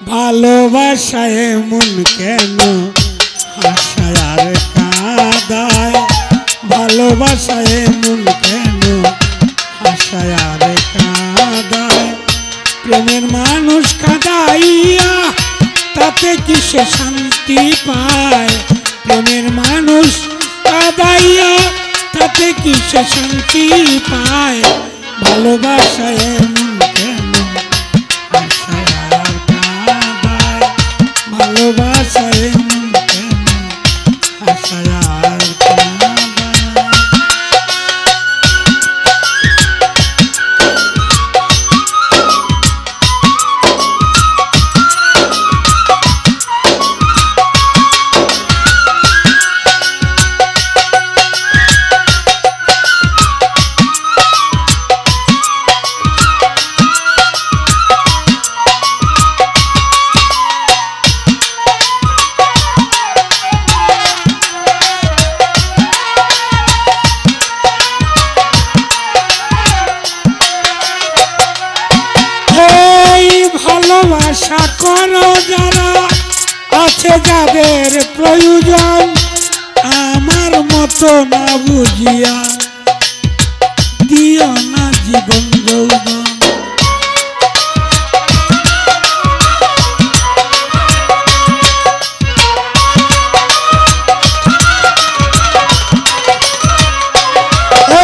ভালোবাসায় মন কেন হাসায় আর কাঁদায়, ভালোবাসায় মন কেন হাসায় আর কাঁদায়, প্রেমের মানুষ কাঁদাইয়া তাতে কিসে শান্তি পায়, প্রেমের মানুষ কাঁদাইয়া তাতে কিসে শান্তি পায়, ভালোবাসায় মন কেন হাসায় আর কাঁদায়, ভালোবাসায় মন কেন হাসায় আর কাঁদায়। ভালোবাসা করো যারা আছে যাদের প্রয়োজন, আমার মতো না বুঝিয়া দিও না জীবন যৌবন,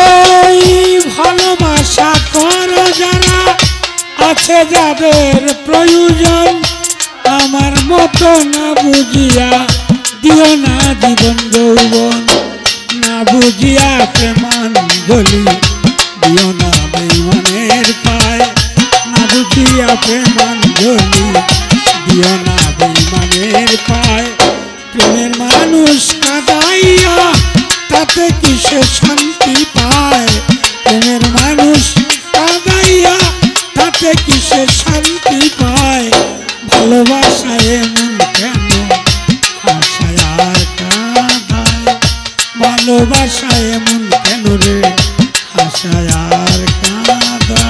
এই ভালোবাসা করো যারা আছে যাদের প্রয়োজন, আমার মতো না বুঝিয়া দিও না জীবন যৌবন, না বুঝিয়া প্রেমাঞ্জলি দিও না বেঈমানের পায়, না বুঝিয়া প্রেমাঞ্জলি দিও না বেঈমানের পায়, প্রেমের মানুষ কাঁদাইয়া তাতে কিসে শান্তি পায়, প্রেমের মানুষ কাঁদাইয়া তাতে কিসে শান্তি পায়, ভালোবাসায় মন কেন হাসায় আর কাঁদায়, ভালোবাসায় মন কেন রে হাসায় আর কাঁদায়।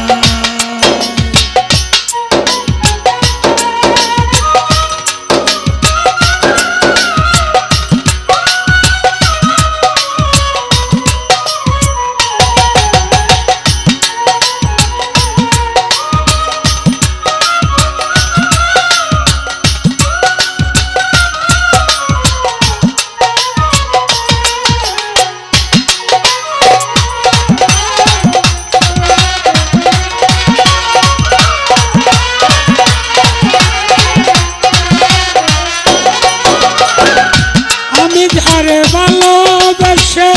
যারে ভালোবেসে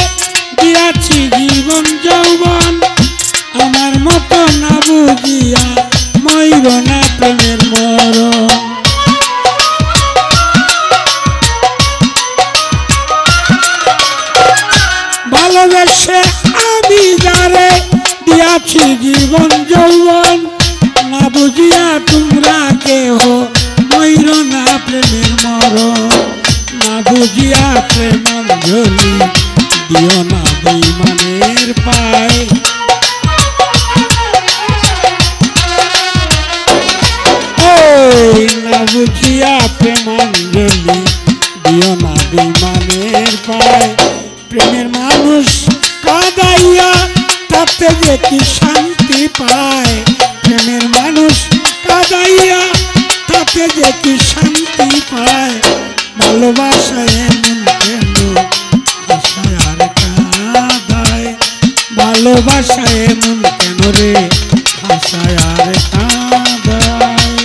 দিয়াছি জীবন যৌবন, আমার মতো না বুঝিয়া মইর না প্রেমের মরণ, ভালোবেসে আমি যারে দিয়াছি জীবন যৌবন, না বুঝিয়া তোমরা কেহ মইর না প্রেমের মরণ, না বুঝিয়া প্রেমাঞ্জলি দিও না বেঈমানের পায়, না বুঝিয়া প্রেমাঞ্জলি দিও না বেঈমানের পায়, প্রেমের মানুষ কাঁদাইয়া তাতে যে কি শান্তি পায়, প্রেমের মানুষ কাঁদাইয়া তাতে যে কি শান্তি পায়, ভালোবাসায় মন কেন হাসায় আর কাঁদায়, ভালোবাসায় মন কেন রে হাসায় আর কাঁদায়।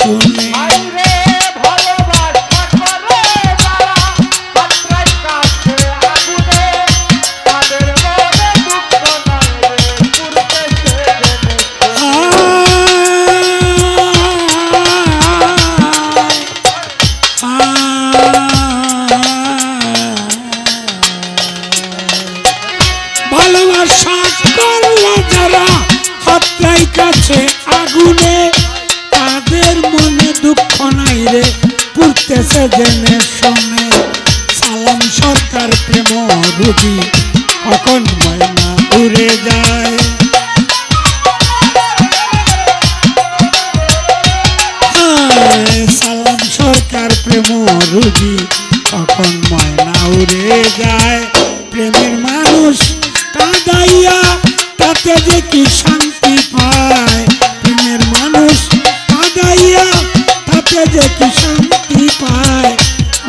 শুনে ভালোবাসা করলো যারা হাতটাই কাছে আগুনে তাদের মনে দুঃখ নাই রে পুড়তেছে জেনে শুনে সালাম সরকার প্রেম রুগী কখন ময়না উড়ে যায় সালাম সরকার প্রেম রুগী কখন ময়না উড়ে যায় প্রেমের মানুষ কাঁদাইয়া তাতে যে কি শান্তি পায় প্রেমের মানুষ কাঁদাইয়া তাতে যে কি শান্তি পায়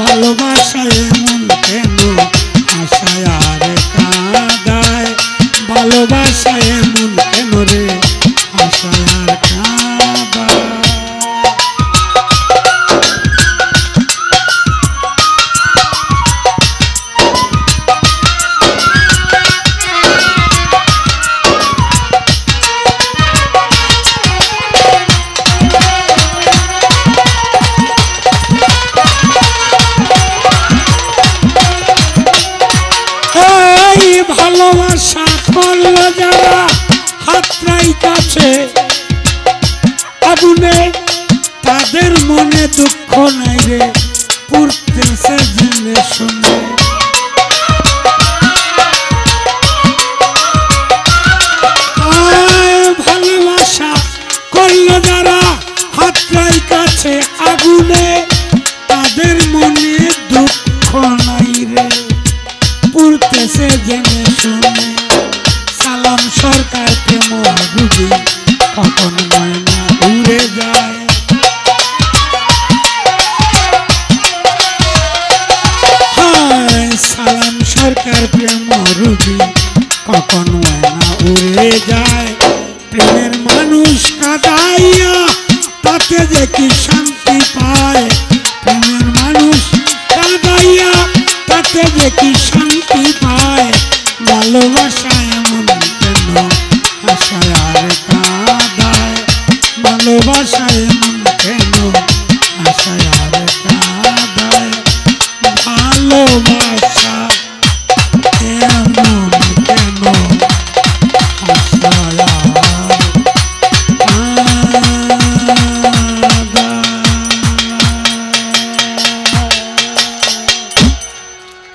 ভালোবাসায় এমন কেন আশায় আর কাঁদায় ভালোবাসায় এমন কেন রে আশায় আর কাঁদায় ভালোবাসা করলো যারা হাতটাই কাছে আগুনে তাদের মনে দুঃখ নাই রে পুড়তেছে জেনে শুনে ভালোবাসা করলো যারা হাতটাই কাছে আগুনে তাদের মনে দুঃখ নাই রে পুড়তেছে জেনে শুনে সালাম সরকার প্রেম বুঝি কখন ময়না উড়ে যায় সালাম সরকার প্রেম রুগী কখন ময়না উড়ে যায় প্রেমের মানুষ কাঁদাইয়া তাতে যে কি শান্তি পায় প্রেমের মানুষ কাঁদাইয়া তাতে যে কি শান্তি পায় ভালোবাসা এমন কেন আশায় আর কাঁদায় ভালোবাসা এমন কেন আশায় আর কাঁদায় ভালোবাসা এমন কেন আশায় আর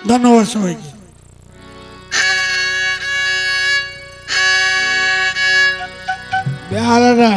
ধন্যবাদ সবাইকে বেহারারা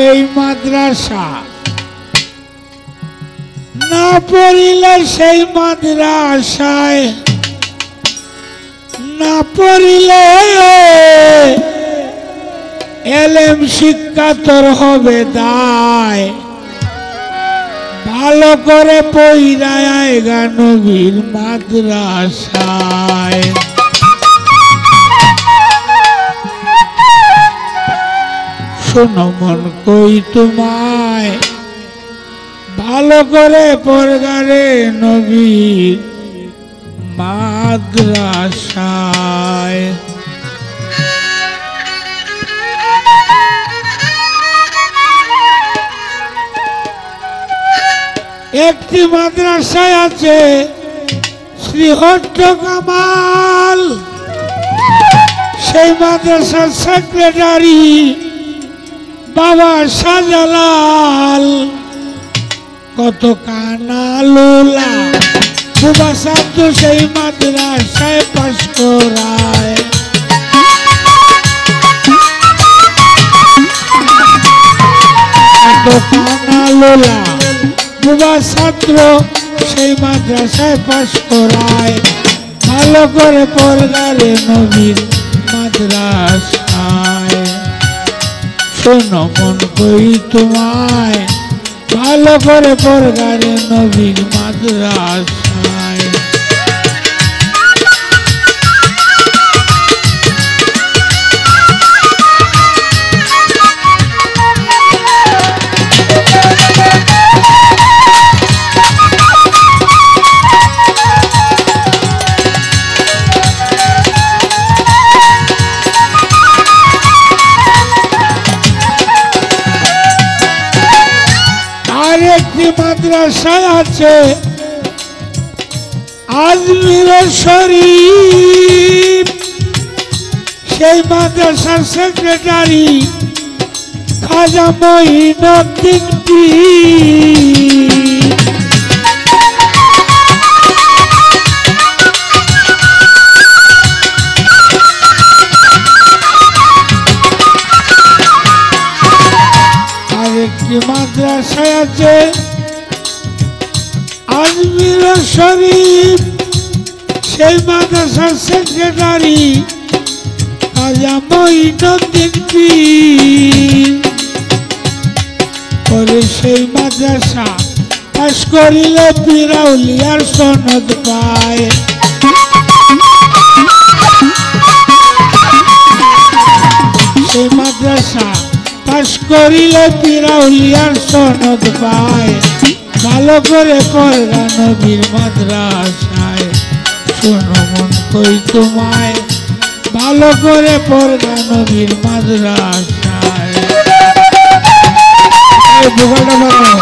সেই মাদ্রাসা না পড়িলে সেই মাদ্রাসায় না পড়িলে এলেম শিক্ষা তোর হবে দায় ভালো করে পইরায় আয়গা নবীর মাদ্রাসায় শোনো মন কই তোমায় ভালো করে পড়গারে নবীর মাদ্রাসায় একটি মাদ্রাসায় আছে শ্রীহট্ট কামাল, সেই মাদ্রাসার সেক্রেটারি বাবা শাহজালাল। কত কানা লোলা বুবা ছাত্র সেই মাদ্রাসায় পাশ করায়। কত কানা লোলা বুবা ছাত্র সেই মাদ্রাসায় পাশ করায়। ভালো করে পড়গারে নবীর মাদ্রাসায়। শোনো মন কই তোমায়, ভালো করে পড়গারে নবীর মাদ্রাসায়। আরেকটি মাদ্রাসায় আছে আজমির শরীফ, সেই মাদ্রাসার সেক্রেটারি খাজা মঈনুদ্দিন পীর। আরেকটি মাদ্রাসায় আছে আজমির শরীফ, সেই মাদ্রাসার সেক্রেটারি খাজা মঈনুদ্দিন পীর। পরে সেই মাদ্রাসা পাশ করিলে পীর আউলিয়ার সনদ পায়। সেই মাদ্রাসা পাশ করিলে পীর আউলিয়ার সনদ পায়। ভালো করে পড়গা নবীর মাদ্রাসায়। শোনো মন কই তোমায়, ভালো করে পড়গা নবীর মাদ্রাসায়। বুকাটা বানাও।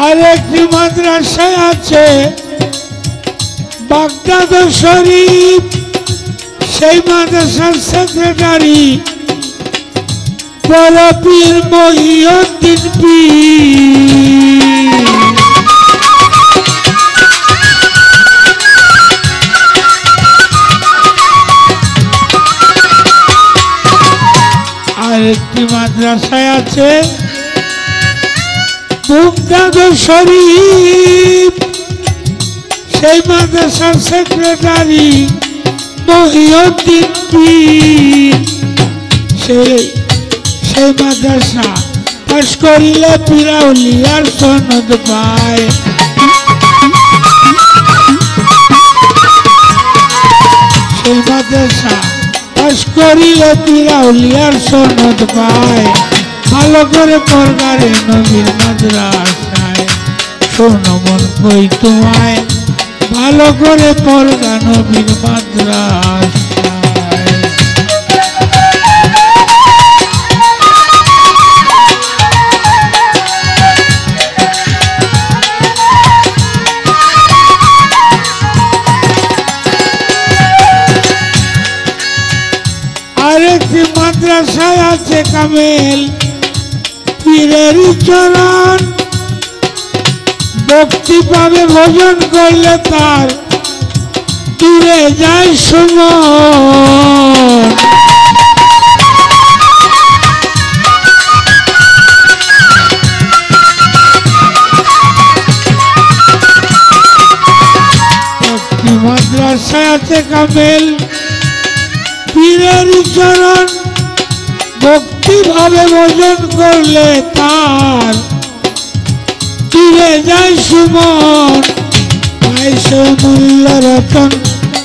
আরেকটি মাদ্রাসায় আছে বাগদাদ শরীফ, সেই মাদ্রাসার সেক্রেটারি বড় পীর মহিউদ্দিন পীর। আরেকটি মাদ্রাসায় আছে বাগদাদ শরীফ, সেই মাদ্রাসার সেক্রেটারি মহিউদ্দিন পীর। সেই মাদ্রাসা পাশ করিলে পীর আউলিয়ার সনদ পায়। সেই মাদ্রাসা পাশ করিলে পীর আউলিয়ার সনদ পায়। ভালো করে পড়গারে নবীর মাদ্রাসায়। শোনো মন কই তোমায়, ভালো করে পড়গা নবীর মাদ্রাসায়। আরেকটি মাদ্রাসায় আছে কামেল পীরের চরণ, ভক্তি পাবে ভজন করলে তার দূরে যায় সুমন। একটি মাদ্রাসায় আছে কামেল পীরের চরণ, ভক্তি ভাবে ভজন করলে তার দূরে যায় সুমন। পাইছে মূল্য রতন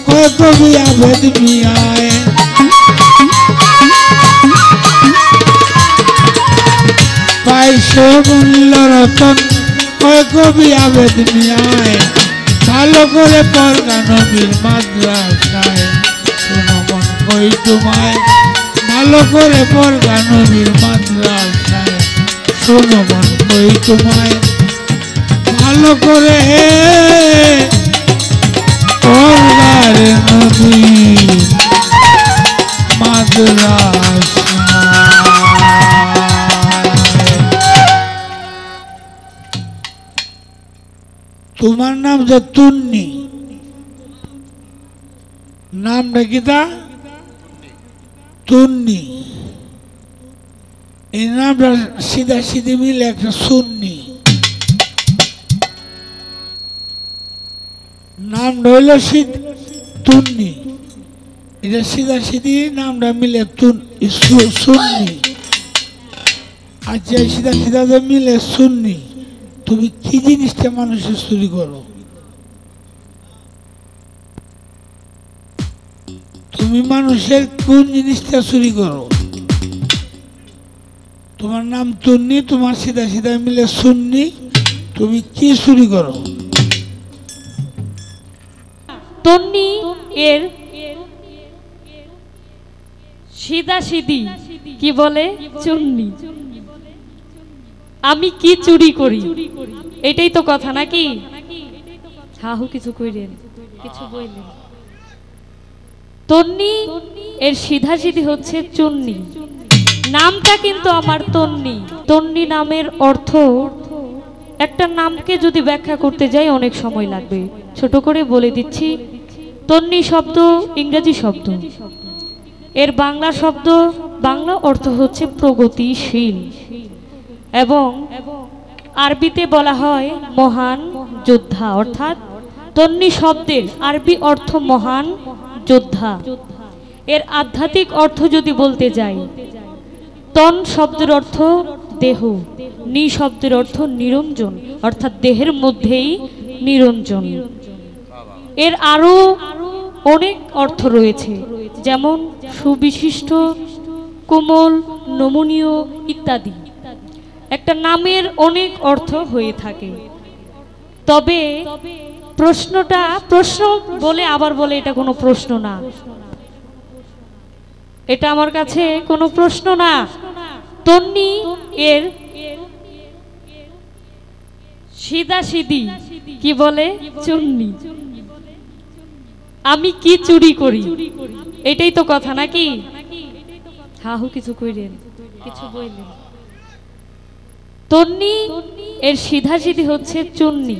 কয় কবি আবেদ মিয়ায়। পাইছে মূল্য রতন কয় কবি আবেদ মিয়ায়। ভালো করে পড়গা নবীর মাদ্রাসায় শোনো মন কই তোমায় ভালো করে পড়গা নবীর মাদ্রাসায় শোনো মন কই তোমায় ভালো করে পড়গার নবীর তোমার নাম যে তুন্নি নামটা কি তা তুন্নি এই নামটা সিধা সিধি মিলে একটা সুন্নি নামটা হইল তুন্নি এটা সিধা সিধি নামটা মিলে সুন্নি আচ্ছা সিধা সিধা মিলে সুন্নি তুমি কি জিনিসটা মানুষের চুরি করো তুমি মানুষের কোন জিনিসটা চুরি করো তোমার নাম তুন্নি তোমার সিধা সিধা মিলে সুন্নি তুমি কি চুরি করো তন্নি এর সিধা সিধি কি বলে চুন্নি আমি কি চুরি করি এটাই তো কথা নাকি হাহু কিছু কইলেন কিছু বললেন তন্নি এর সিধা সিধি হচ্ছে চুন্নি নামটা কিন্তু আমার তন্নি তন্নি নামের অর্থ একটা নামকে যদি ব্যাখ্যা করতে যাই অনেক সময় লাগবে ছোট করে বলে দিচ্ছি তন্নি শব্দ ইংরেজি শব্দ এর বাংলা শব্দ বাংলা অর্থ হচ্ছে প্রগতিশীল এবং আরবিতে বলা হয় মহান যোদ্ধা অর্থাৎ তন্নি শব্দের আরবি অর্থ মহান যোদ্ধা এর আধ্যাত্মিক অর্থ যদি বলতে যাই তন শব্দের অর্থ দেহ নি শব্দের অর্থ নিরঞ্জন অর্থাৎ দেহের মধ্যেই নিরঞ্জন এর আরো অনেক অর্থ রয়েছে যেমন সুবিশিষ্ট কোমল নমনীয় ইত্যাদি একটা নামের অনেক অর্থ হয়ে থাকে তবে প্রশ্নটা প্রশ্ন বলে আবার বলে এটা কোনো প্রশ্ন না এটা আমার কাছে কোনো প্রশ্ন না তন্নি এর সিধা সিধি কি বলে চুন্নি আমি কি চুরি করি এটাই তো কথা নাকি হাহু কিছু কইলেন কিছু বললেন তন্নি এর সিধা সিধি হচ্ছে চুন্নি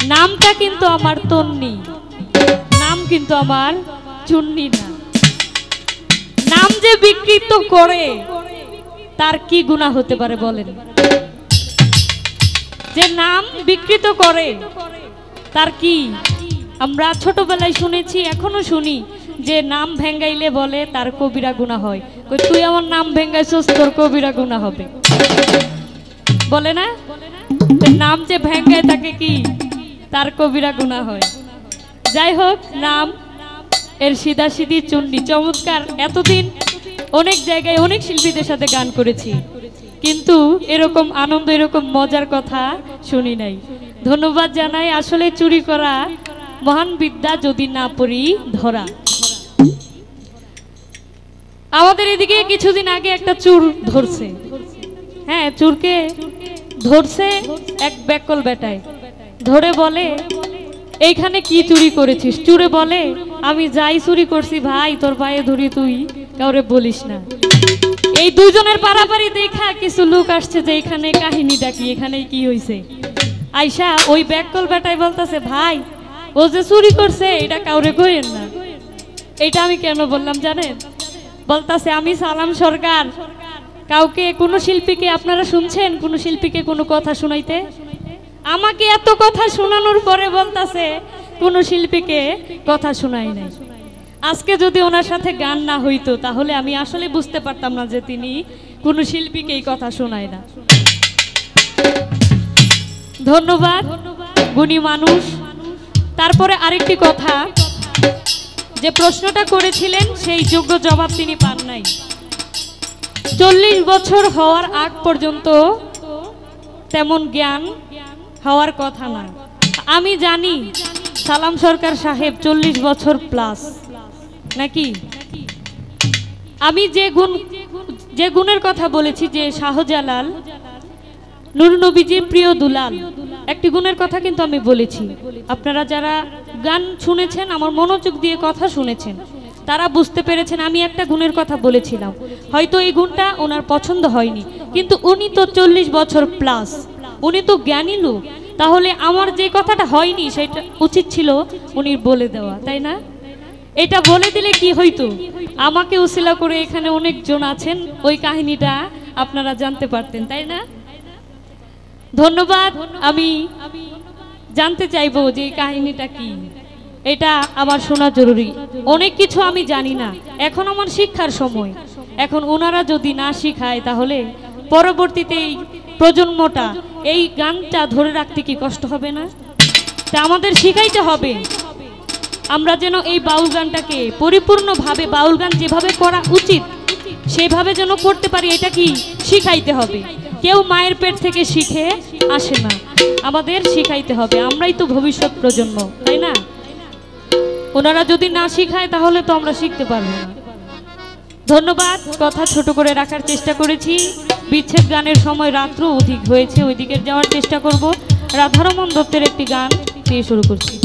নামটা কিন্তু আমার তন্নি নাম কিন্তু আমার চুন্নি না নাম যে বিকৃত করে তার কি গুনাহ হতে পারে বলেন যে নাম বিকৃত করে তার কি আমরা ছোটবেলায় শুনেছি এখনো শুনি যে নাম ভেঙ্গাইলে বলে তার কবিরা গুনাহ হয় তুই আমার নাম ভেঙ্গাইছস তোর কবিরা গুনাহ হবে বলে না নাম যে ভেঙ্গায় তাকে কি তার কবিরা গুনাহ হয় যাই হোক নাম এর সিধা সিধি চুন্নি চমৎকার এতদিন অনেক জায়গায় অনেক শিল্পীদের সাথে গান করেছি কিন্তু এরকম আনন্দ এরকম মজার কথা শুনি নাই ধন্যবাদ জানাই আসলে চুরি করা মহান বিদ্যা যদি না পড়ি ধরা আমাদের এদিকে কিছুদিন আগে একটা চুর ধরছে হ্যাঁ চুরকে ধরছে এক ব্যাকল বেটায় ধরে বলে এইখানে কি চুরি করেছিস চুরে বলে আমি যাই চুরি করছি ভাই তোর পায়ে ধরি তুই কাউরে বলিস না এই দুইজনের পারাপারি দেখা কিছু লোক আসছে যে এখানে কাহিনীটা কি এখানে কি হইছে আয়শা ওই ব্যাকল বেটায় বলতেছে ভাই ও যে চুরি করছে এটা কাউরে কইেন না এটা আমি কেন বললাম জানেন বলতাছে আমি সালাম সরকার কাউকে কোনো শিল্পীকে আপনারা শুনছেন কোনো শিল্পীকে কোনো কথা শোনাইতে আমাকে এত কথা শোনানোর পরে বলতাছে কোনো শিল্পীকে কথা শোনাই নাই আজকে যদি ওনার সাথে গান না হইতো তাহলে আমি আসলে বুঝতে পারতাম না যে তিনি কোনো শিল্পীকে এই কথা শোনায় না ধন্যবাদ গুণী মানুষ তারপরে আরেকটি কথা যে প্রশ্নটা করেছিলেন সেই যোগ্য জবাব তিনি পান নাই 40 বছর হওয়ার আগ পর্যন্ত তেমন জ্ঞান হওয়ার কথা না আমি জানি সালাম সরকার সাহেব 40 বছর প্লাস নাকি? আমি যে গুণের কথা বলেছি, যে শাহজালাল নূর নবীজির প্রিয় দুলাল, একটি গুণের কথা কিন্তু আমি বলেছি। আপনারা যারা গান শুনেছেন, আমার মনোযোগ দিয়ে কথা শুনেছেন, তারা বুঝতে পেরেছেন আমি একটা গুণের কথা বলেছিলাম। হয়তো এই গুণটা ওনার পছন্দ হয়নি, কিন্তু উনি তো 40 বছর প্লাস, উনি তো জ্ঞানী লোক। তাহলে আমার যে কথাটা হয়নি সেটা উচিত ছিল উনি বলে দেওয়া, তাই না? এটা বলে দিলে কি হইতো, আমাকে উসিলা করে এখানে অনেকজন আছেন, ওই কাহিনীটা আপনারা জানতে পারতেন, তাই না? ধন্যবাদ। আমি জানতে চাইবো যে এই কাহিনীটা কি, এটা আমার শোনা জরুরি। অনেক কিছু আমি জানি না, এখন আমার শিক্ষার সময়। এখন ওনারা যদি না শিখায় তাহলে পরবর্তীতে এই প্রজন্মটা এই গানটা ধরে রাখতে কি কষ্ট হবে না? তা আমাদের শিখাইতে হবে, আমরা যেন এই বাউল গানটাকে পরিপূর্ণভাবে, বাউল গান যেভাবে করা উচিত সেভাবে যেন করতে পারি, এটা কি শিখাইতে হবে। কেউ মায়ের পেট থেকে শিখে আসে না, আমাদের শিখাইতে হবে। আমরাই তো ভবিষ্যৎ প্রজন্ম, তাই না? ওনারা যদি না শিখায় তাহলে তো আমরা শিখতে পারবো না। ধন্যবাদ। কথা ছোট করে রাখার চেষ্টা করেছি। বিচ্ছেদ গানের সময় রাত্র অধিক হয়েছে, ওইদিকে যাওয়ার চেষ্টা করব। রাধারমন দত্তের একটি গান দিয়ে শুরু করছি।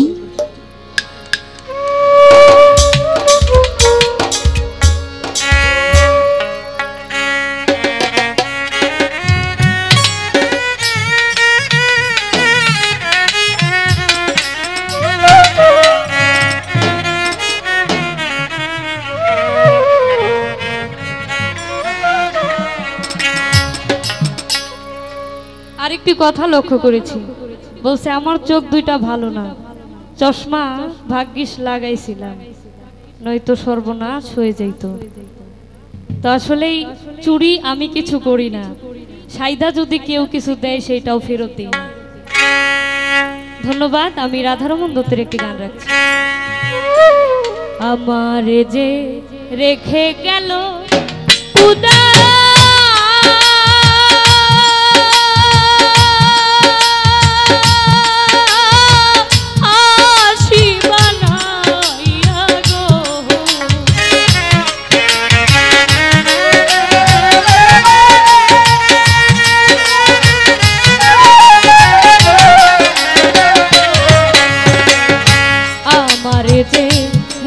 আরেকটি কথা লক্ষ্য করেছি, বলছে আমার চোখ দুইটা ভালো না, চশমা ভাগ্যিস লাগাইছিলাম, নয়তো সর্বনাশ হয়ে যাইত। তো আসলেই চুরি আমি কিছু করি না, সাইদা যদি কেউ কিছু দেয় সেটাও ফেরত দিই না। ধন্যবাদ। আমি রাধারমন দত্তের একটি গান রাখছি। আমারে যে রেখে গেল খুদা,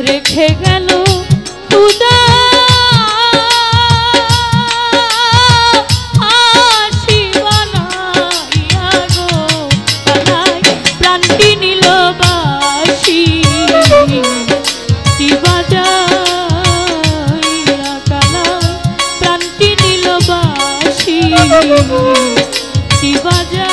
রেখে গেল খুদা প্রাণটি নিল বাসি কালা, প্রাণটি নিল বাসি বাজা।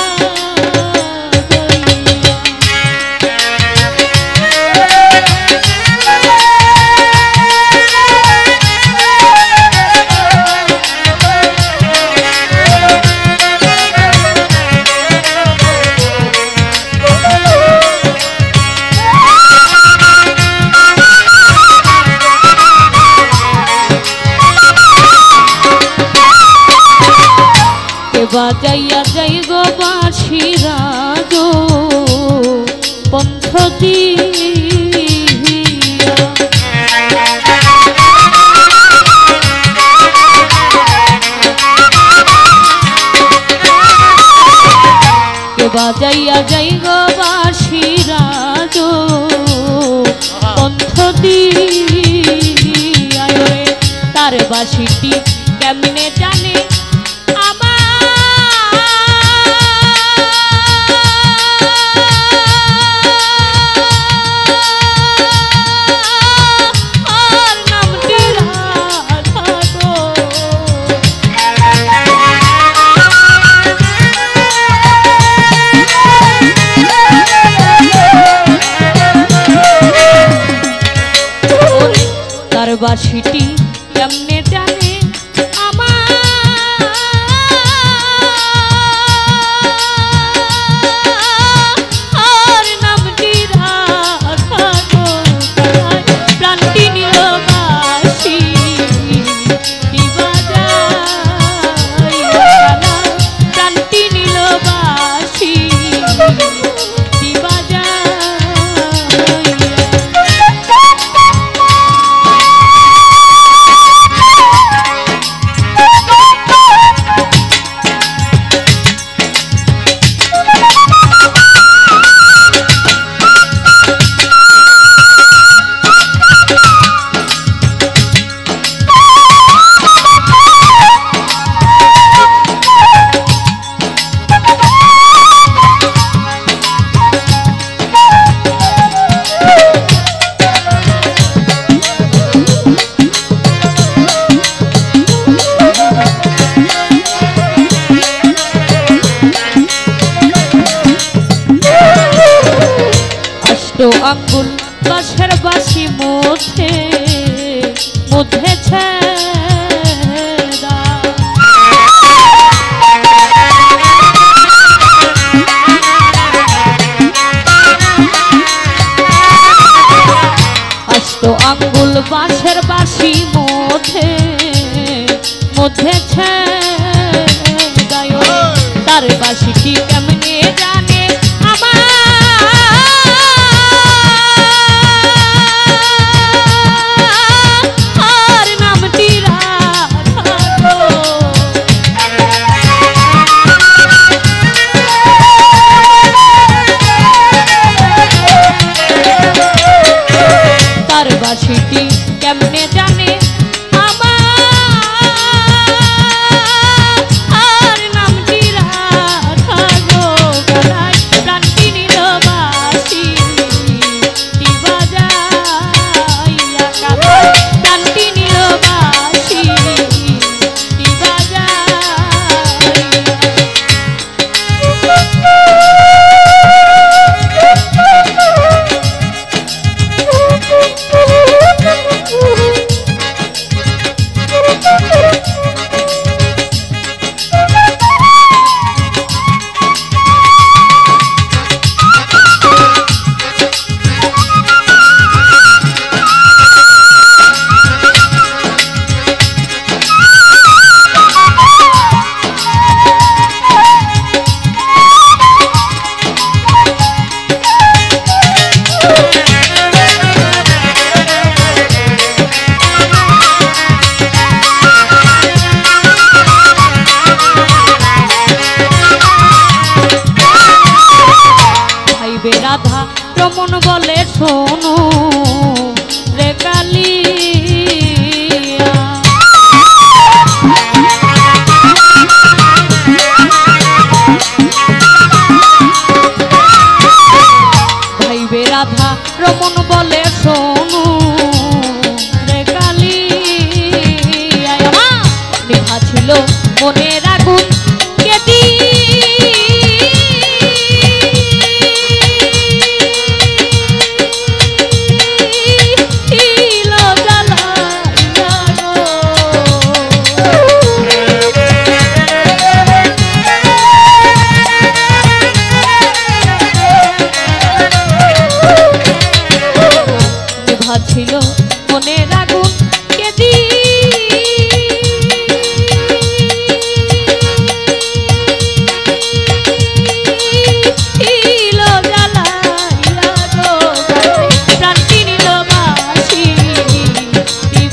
বাজাইয়া যাই গো বাঁশিরা গো পন্থ দিয়া, বাজাইয়া যাই গো বাঁশিরা গো পন্থ দিয়া, তার বাঁশিটি কেমনে জানে বাঁশিটি কেমনে জানে আমার নামটি রাধা গো, প্রাণটি নিল বাঁশি প্রাণটি নিল বাঁশি বাজা। আঙ্গুল বাঁশের বাঁশি মধ্যে মধ্যে ছেদা আস্ত আঙ্গুল বাঁশের বাঁশি মধ্যে মধ্যে ছেদায় তার বাঁশিটি কেমনে জানে আমার নামটি রাখো তার বাঁশিটি কেমনে জানে আমার নামটি রাখো গলায় প্রাণটি নিল বাঁশি বাজাইয়া গলায় প্রাণটি নিল বাঁশি বাজাইয়া রাধা রমন বলে শোনো রে কালিয়া ভাইবে রাধা রমন বলে শোনো রে কালিয়া নিভা ছিল মনের আগুন কেদি ছিল মনের আগুন কেদি প্রাণটি নিল বাঁশি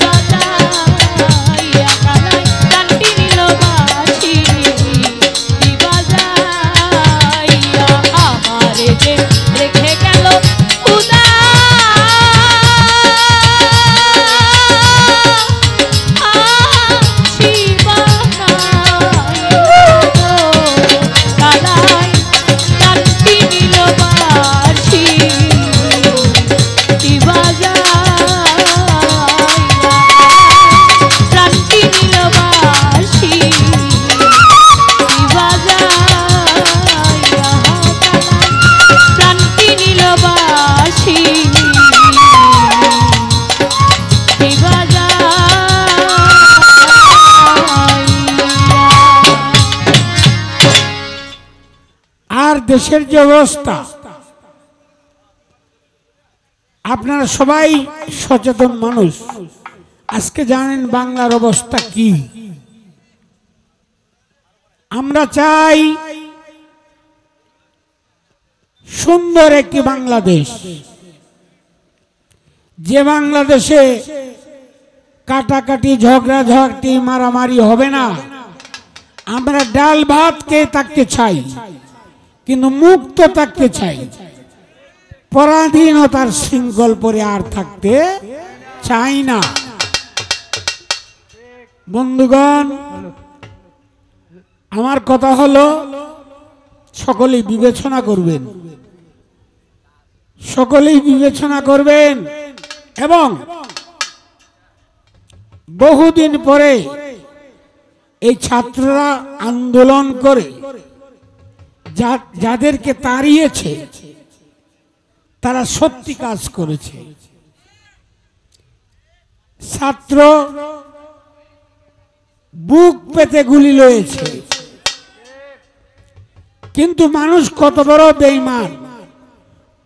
বাজাইয়া গলায় প্রাণটি নিল বাঁশি বাজাইয়া আমারে যে রেখে গেল খুদা দেশের যে অবস্থা আপনারা সবাই সচেতন মানুষ আজকে জানেন বাংলার অবস্থা কি আমরা চাই সুন্দর একটি বাংলাদেশ যে বাংলাদেশে কাটাকাটি ঝগড়াঝাটি মারামারি হবে না আমরা ডাল ভাত খেয়ে থাকতে চাই কিন্তু মুক্ত থাকতে চাই পরাধীনতার শৃঙ্খল পরে আর থাকতে চাই না বন্ধুগণ আমার কথা হলো সকলেই বিবেচনা করবেন সকলেই বিবেচনা করবেন এবং বহুদিন পরে এই ছাত্ররা আন্দোলন করে যাদেরকে তাড়িয়েছে তারা সত্যি কাজ করেছে। ছাত্র বুক পেতে গুলি লয়েছে, কিন্তু মানুষ কত বড় বেঈমান,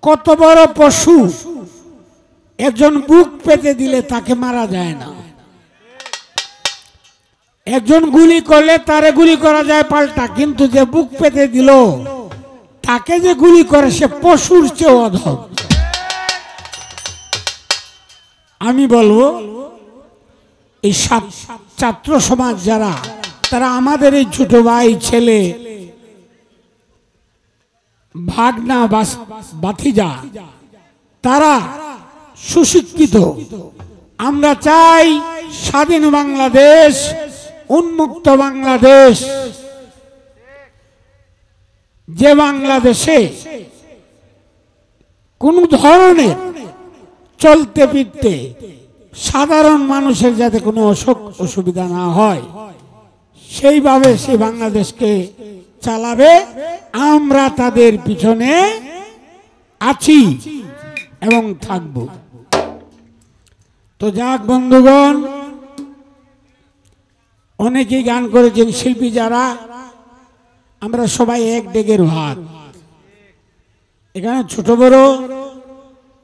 কত বড় পশু, একজন বুক পেতে দিলে তাকে মারা যায় না। একজন গুলি করলে তারে গুলি করা যায় পাল্টা, কিন্তু যে বুক পেতে দিল তাকে যে গুলি করে সে পশুর চেয়ে অধম। আমি বলবো এই ছাত্র সমাজ যারা, তারা আমাদের এই ছোট ভাই, ছেলে, ভাগনা, ভাতিজা, তারা সুশিক্ষিত। আমরা চাই স্বাধীন বাংলাদেশ, উন্মুক্ত বাংলাদেশ, যে বাংলাদেশে কোন ধরনের চলতে ফিরতে সাধারণ মানুষের যাতে কোনো অসুবিধা না হয়, সেইভাবে সে বাংলাদেশকে চালাবে। আমরা তাদের পিছনে আছি এবং থাকব। তো যাক বন্ধুগণ, অনেকেই গান করেছেন, শিল্পী যারা, আমরা সবাই এক ডেগের ভাত। এখানে ছোট বড়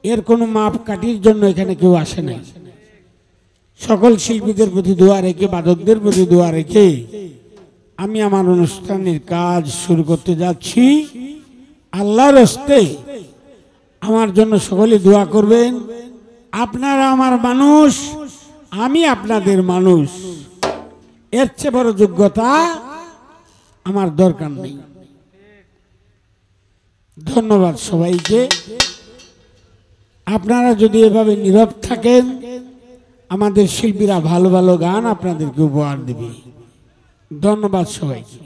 এর কোনো মাপ কাঠির জন্য এখানে কেউ আসে নাই। সকল শিল্পীদের প্রতি দোয়া রেখে, বাদকদের প্রতি দোয়া রেখে আমি আমার অনুষ্ঠানের কাজ শুরু করতে যাচ্ছি। আল্লাহর হস্তে আমার জন্য সকলে দোয়া করবেন। আপনারা আমার মানুষ, আমি আপনাদের মানুষ, এর চেয়ে বড় যোগ্যতা আমার দরকার নেই। ধন্যবাদ সবাইকে। আপনারা যদি এভাবে নীরব থাকেন, আমাদের শিল্পীরা ভালো ভালো গান আপনাদেরকে উপহার দেবে। ধন্যবাদ সবাইকে।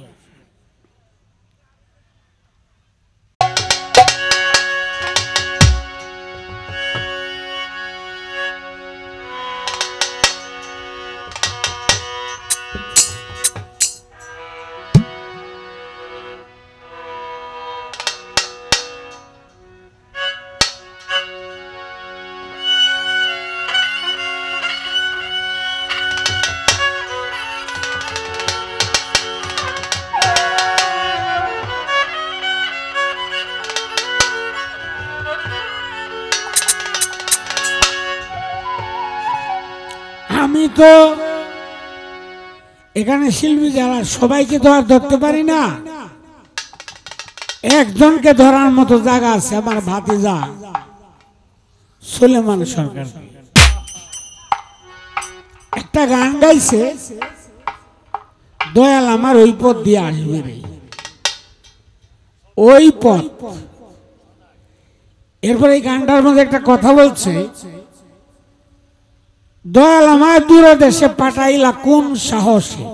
আমি তো এখানে শিল্পী যারা, সবাইকে তো আর ধরতে পারি না। একজনকে ধরার মতো জায়গা আছে, আমার ভাতিজা সুলেমান সরকার। একটা গান গাইছে, দয়াল আমার ওই পথ দিয়ে আসবে রে, ওই পথ। এরপর এই গানটার মধ্যে একটা কথা বলছে, দয়াল আমার দূরে দেশে পাঠাইলা কোন সাহসে।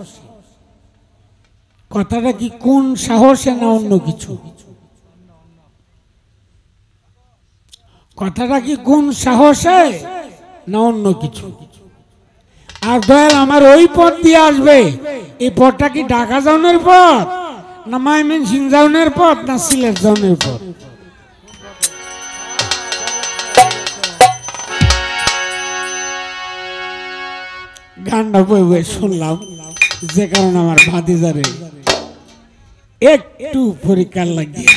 কথাটা কি কোন সাহসে না অন্য কিছু? কথাটা কি কোন সাহসে না অন্য কিছু? আর দয়াল আমার ওই পথ দিয়ে আসবে, এই পথটা কি ঢাকা যাওয়ার পথ, না ময়মনসিংহ যাওয়ার পথ, না সিলেট যাওয়ার পথ? গানটা বই বই শুনলাম, যে কারণে আমার ভাতিজারে একটু পরীক্ষার লাগিয়ে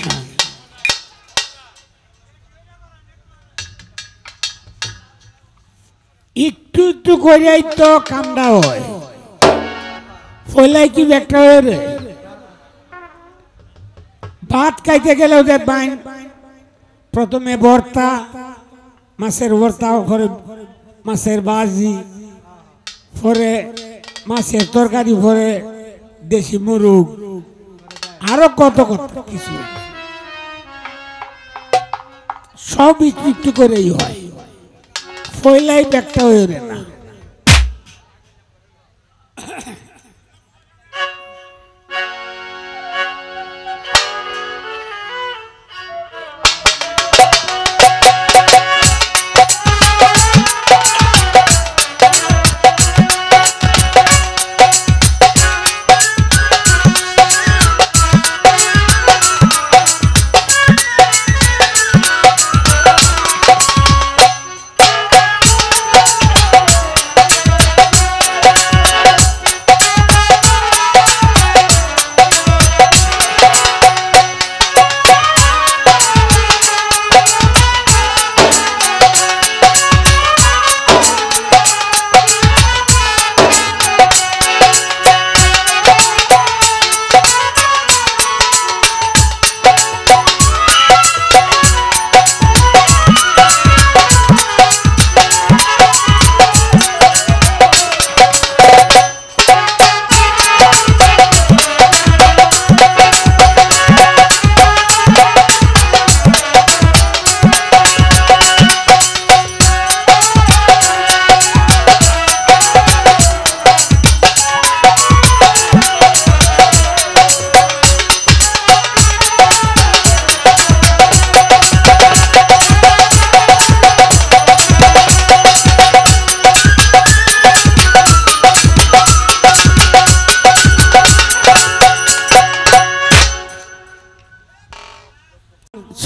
একটু একটু করিয়াই তো কামড়া হয়, ফলাই কি ব্যাগটা হয়ে রে। ভাত খাইতে গেলেও দেখবেন প্রথমে ভর্তা, মাছের ভর্তা, পরে মাছের ভাজি, পরে মাছের তরকারি, পরে দেশি মুরগ, আরো কত কত কিছু, সব একটু একটু করেই হয়, ফইলাই ব্যাগটা হয়ে না।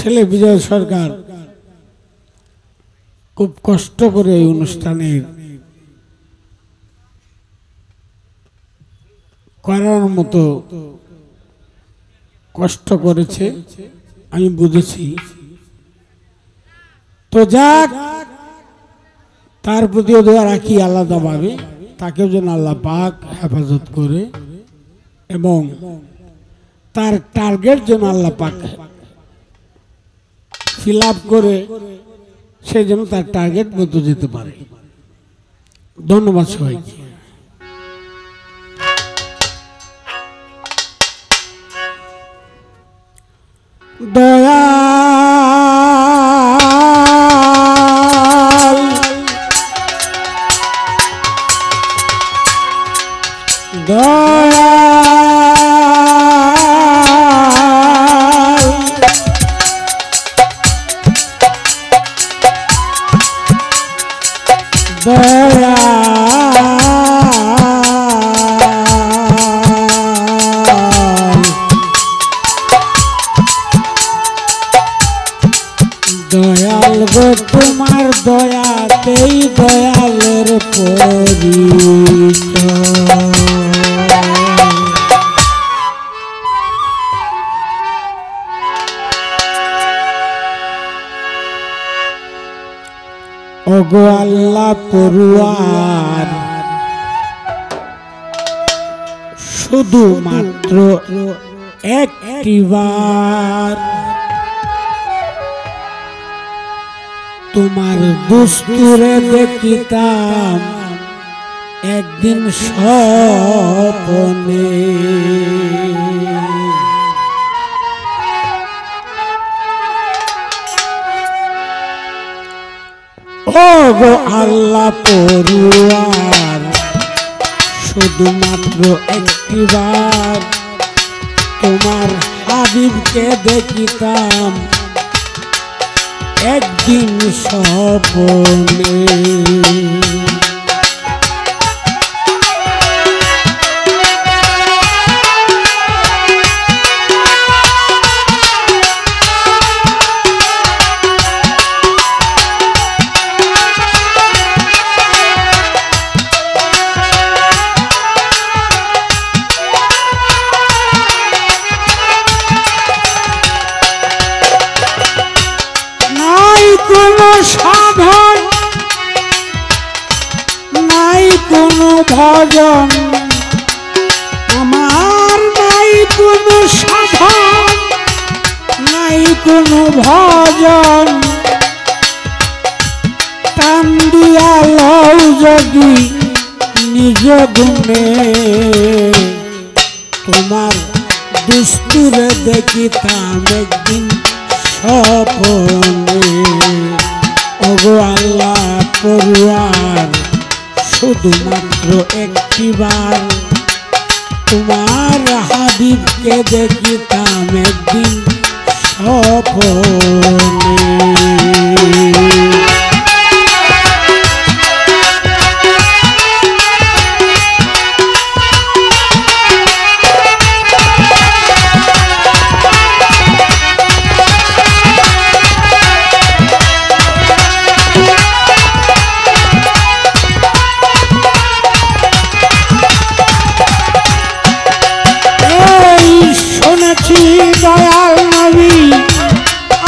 ছেলে বিজয় সরকার খুব কষ্ট করে এই অনুষ্ঠানের করার মতো কষ্ট করেছে, আমি বুঝেছি। তো যাক, তার প্রতিও দোয়া রাখি আলাদাভাবে, তাকেও যেন আল্লাহ পাক হেফাজত করে এবং তার টার্গেট যেন আল্লাহ পাক ফিল আপ করে, সে যেন তার টার্গেট মতো যেতে পারে। ধন্যবাদ সবাইকে। দয়াল দয়াল গো, তোমার দয়াতেই দয়ালের পরিচয়। ওগো আল্লাহ পড়ুয়ার, শুধুমাত্র একটিবার তোমার দুস্তুরে দেখিতাম একদিন স্বপ্নে। ওগো আল্লাহ পড়ুয়ার, শুধুমাত্র একটিবার তোমার হাবিবকে দেখিতাম একদিন স্বপ্নে। সাধন নাই কোনো ভজন, আমার নাই কোনো সাধন নাই কোনো ভজন, টান দিয়া লও যদি নিজ গুণে তোমার দুস্তুরে দেখিতাম একদিন স্বপ্নে। ওগো আল্লাহ পড়ুয়ার, শুধুমাত্র একটিবার তোমার হাবিবকে দেখিতাম একদিন স্বপ্নে। দয়াল নবী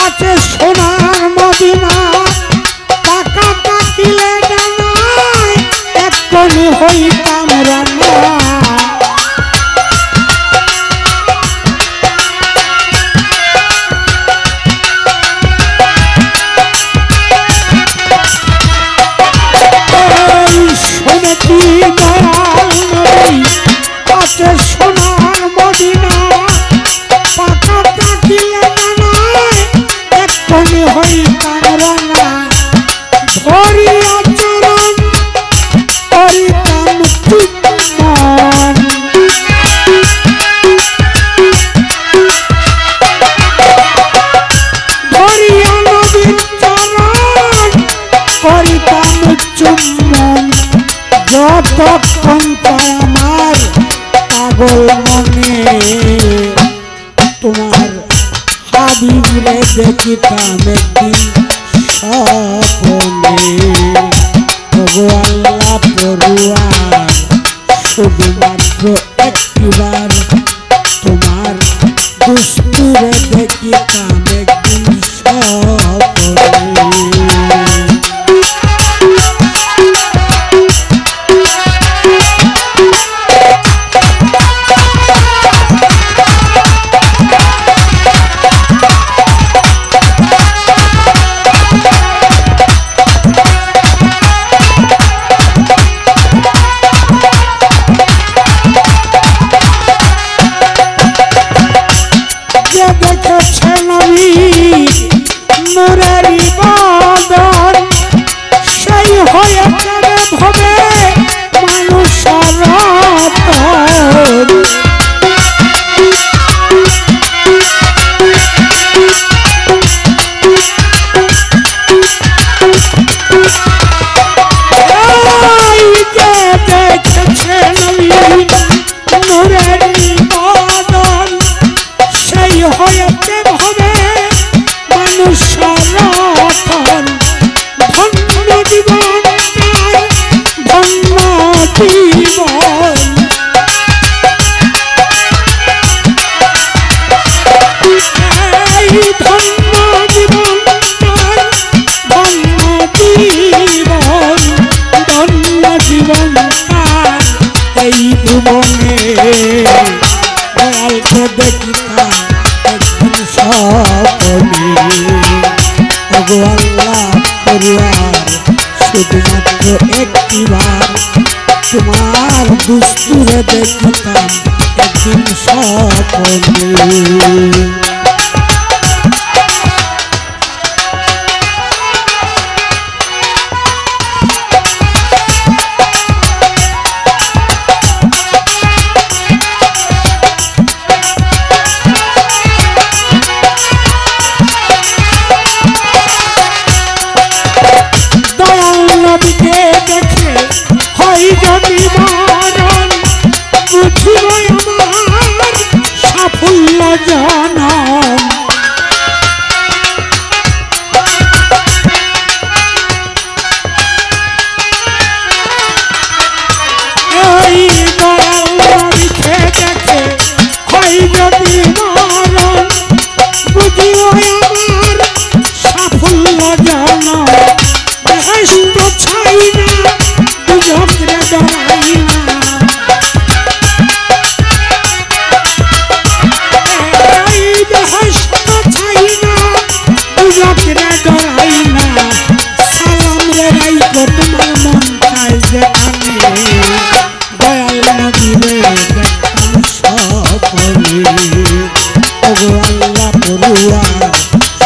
আছে সোনার মদিনা, টাকা থাকিলে জানাই এক্ষুনি হইতাম রানা। শুনেছি দয়াল নবী আছে সোনার মদিনা, হইতাম রানা। ধরিয়া চরণ করিতাম চুম্বন, ধরিয়া নবীর চরণ করিতাম চুম্বন। যতক্ষণ পায় আমার পাগল মনে তোমার হাবিবরে দেখিতাম একদিন স্বপ্নে ওগো আল্লাহ পড়ুয়ার শুধুমাত্র একটিবার তোমার দুস্তুরে দেখিতাম একদিন স্বপ্নে শুধুমাত্র একটিবার তোমার দুস্তুরে দেখিতাম একদিন স্বপ্নে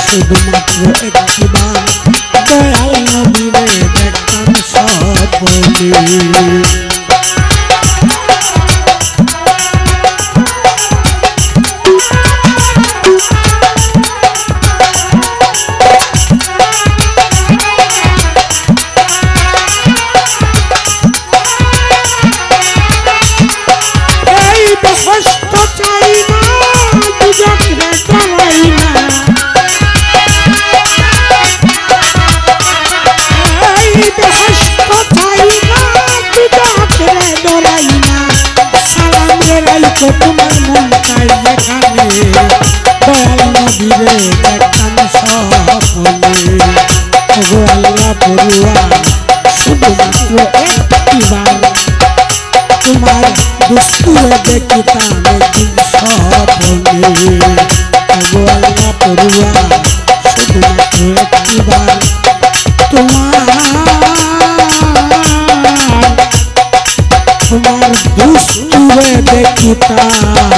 শুধুমাত্র একটিবার দয়াল নবীরে দেখতাম স্বপ্নে তোমার মন চাই যেখানে দয়াল নবীরে দেখতাম স্বপ্নে ওগো আল্লাহ পড়ুয়ার শুধুমাত্র একটিবার তোমার দুস্তুরে দেখিতাম একদিন স্বপ্নে ওগো আল্লাহ পড়ুয়ার শুধুমাত্র একটিবার তোমার দুস্তুরে দেখিতাম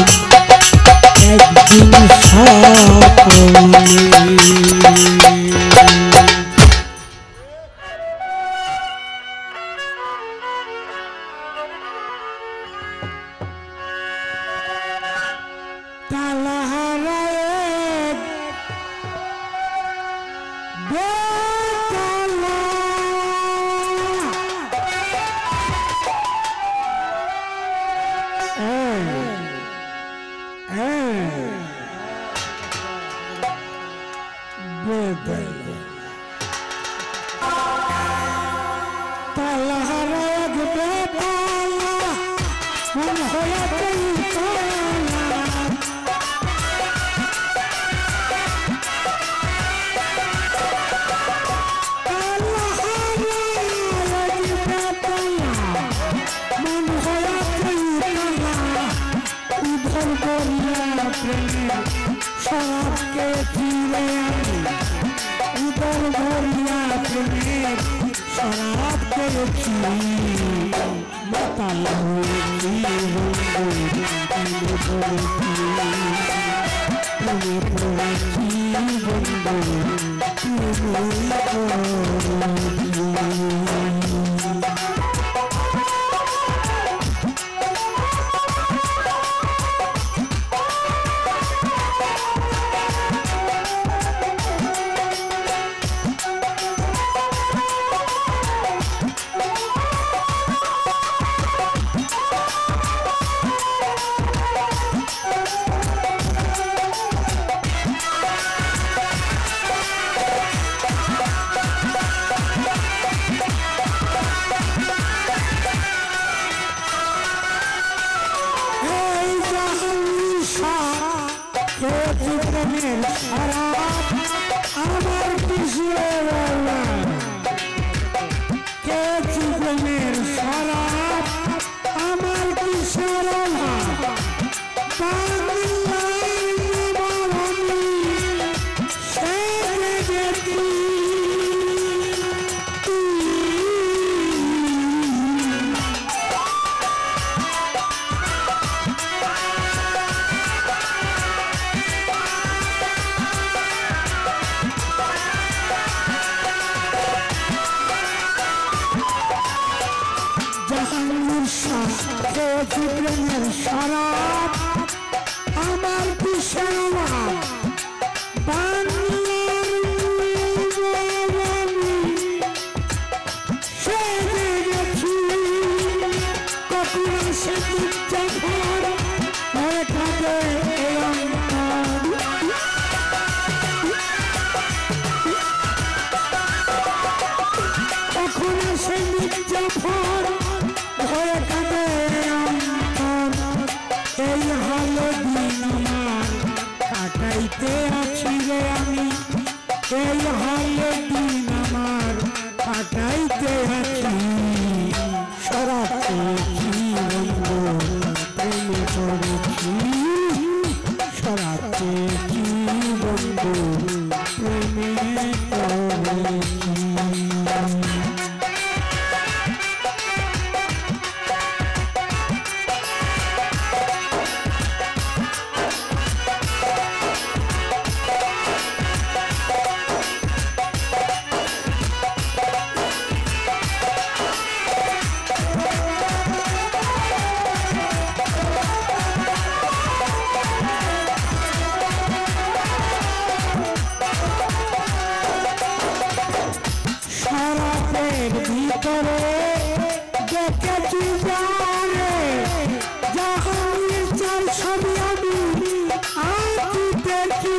একদিন স্বপ্নে তালা রাখবে তালা মন হয়েছে সবকে ফিরে আমি উদর ভরিয়া প্রেমের শরাব পেয়েছি মাতাল হয়েছি প্রেমে পড়েছি আমার কিসের কে জীবনের শরাব আমার কিসের জীবনের শরাব আমার কিসের এই হলো দিন আমার কাটাইতে আছি রে আমি এই হলো দিন আমার কাটাইতে আছি শরাব পেয়েছি বন্ধু প্রেমে পড়েছি শরাব পেয়েছি বন্ধু প্রেমে পড়েছি ভিতরে দেখেছি জানে জাহাঙ্গীর চার ছবি আমি আঁকি দেখি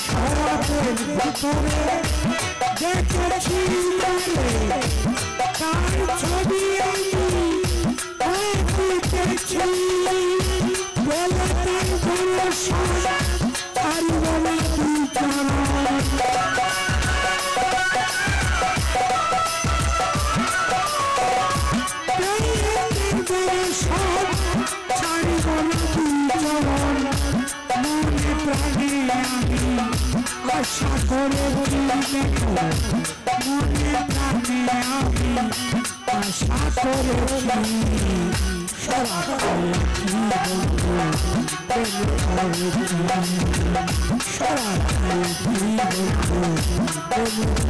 শরাবের ভিতরে দেখেছি জানে তার ছবি আমি আঁকি দেখি বলে তার ভরসা আশা করেছি দেখো মনে প্রাণে আমি আশা করেছি শরাব পেয়েছি বন্ধু প্রেমে পড়েছি শরাব পেয়েছি বন্ধু প্রেমে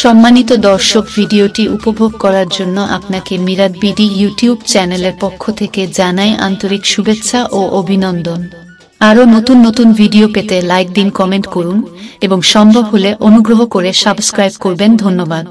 সম্মানিত দর্শক, ভিডিওটি উপভোগ করার জন্য আপনাকে মিরাদ বিডি ইউটিউব চ্যানেলের পক্ষ থেকে জানাই আন্তরিক শুভেচ্ছা ও অভিনন্দন। আরও নতুন নতুন ভিডিও পেতে লাইক দিন, কমেন্ট করুন এবং সম্ভব হলে অনুগ্রহ করে সাবস্ক্রাইব করবেন। ধন্যবাদ।